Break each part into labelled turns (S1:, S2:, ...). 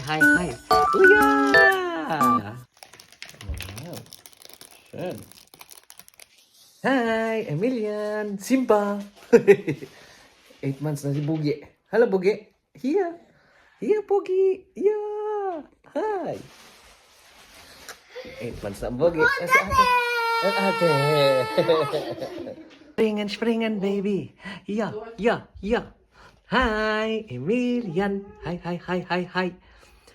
S1: hi, hi. Oh ja! Wow. Schön. Hi, Emilian. Simba. 8 months na si Bugi. Hello, Bugi. Here. Here, Bugi. Yeah. Hi. 8 months na ang Bugi. Ang ate. Ang ate. Springen, springen, baby. Ja, ja, ja. Hi, Emilian. Hi, hi, hi, hi, hi.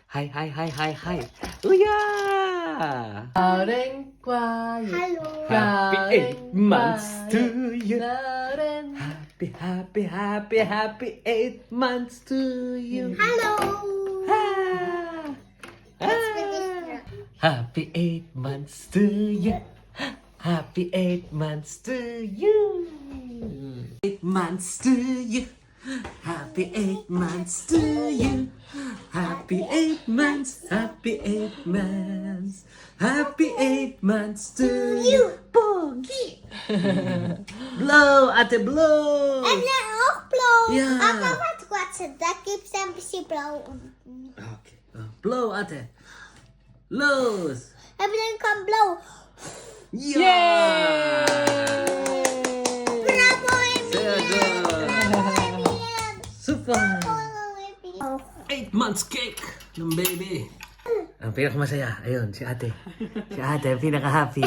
S1: Hi, hi, hi, hi, hi. Oh yeah.
S2: Loud and quiet.
S3: Hello.
S1: Happy 8 months to you.
S2: Loud and
S1: Happy, happy, happy, happy 8 months to you.
S3: Hello.
S1: Ah,
S3: Let's
S1: ah.
S3: finish now.
S1: Happy 8 months to you. Happy 8 months to you. 8 months to you. Happy 8 months to you. Happy 8 months. Happy 8 months. Happy 8 months to you. Pogi. Blow, ate, blow.
S3: En dan ook blauw.
S1: Ja.
S3: Papa, wat kwatsen? Dat gibt ein bisschen blau unten.
S1: Okay. Blow, ate. Los.
S3: En dan kan blauw.
S1: Yeah!
S3: Bravo,
S1: Sehr gut. Super.
S3: Oh.
S1: 8 months cake ng baby. Ang pinakamasaya, ayun, si ate. Si ate, ang pinaka-happy.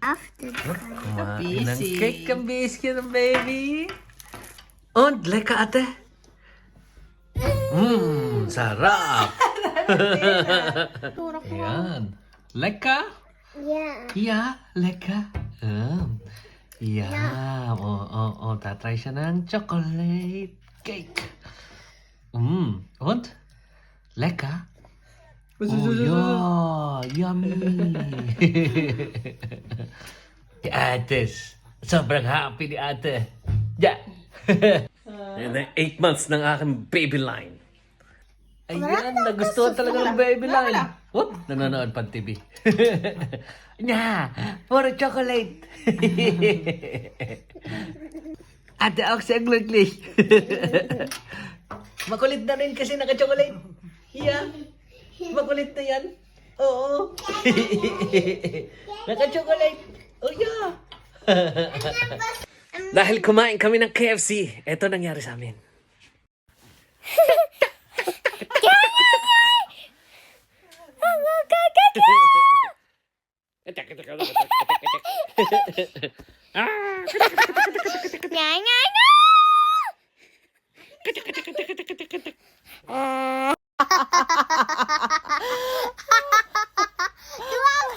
S3: After.
S1: Kumain ng cake ang biscuit ng baby. Und, lekker ate. Sarap. Ayan. Lekker?
S3: Ja.
S1: Ja, lekker. Ja. Tatry siya ng chocolate cake. Und? Lekker? Oh, ja. Yummy. Si Ates. Sobrang happy ni ate. Ja. Yan ang 8 months ng aking baby line. Ayan, nagustuhan talaga ng baby line. Whoop, nanonood pa TV. Nya, puro chocolate. Ate Ox ang gluglis. Makulit na rin kasi naka-chocolate. Yeah. Makulit na yan. Oo. Naka-chocolate. Oh yeah. Dahil kumain kami ng KFC, eto nangyari sa amin.
S3: Ja, ja, ja.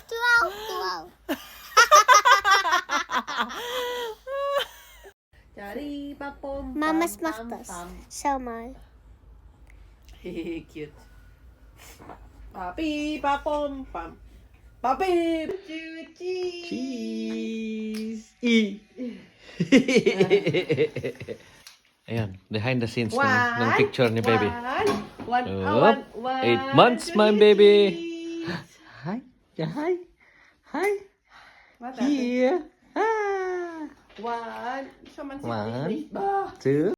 S3: Tuaw.
S2: Daddy, papom.
S3: Mamas macht das. Schau mal.
S2: Cute. Papi, papom, pam. Papi!
S1: Cheese! Ayan, behind the scenes ng picture ni baby.
S2: One,
S1: 8 months, my baby. Hi. Yeah, hi. Hi.
S2: What
S1: Here. Ah.
S2: One. Schau mal,
S1: 1, 2.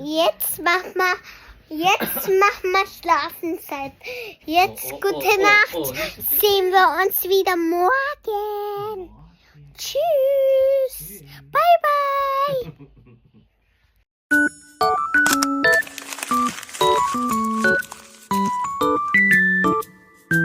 S3: Jetzt mach mal Schlafenszeit. Jetzt gute Nacht. Sehen wir uns wieder morgen. Tschüss.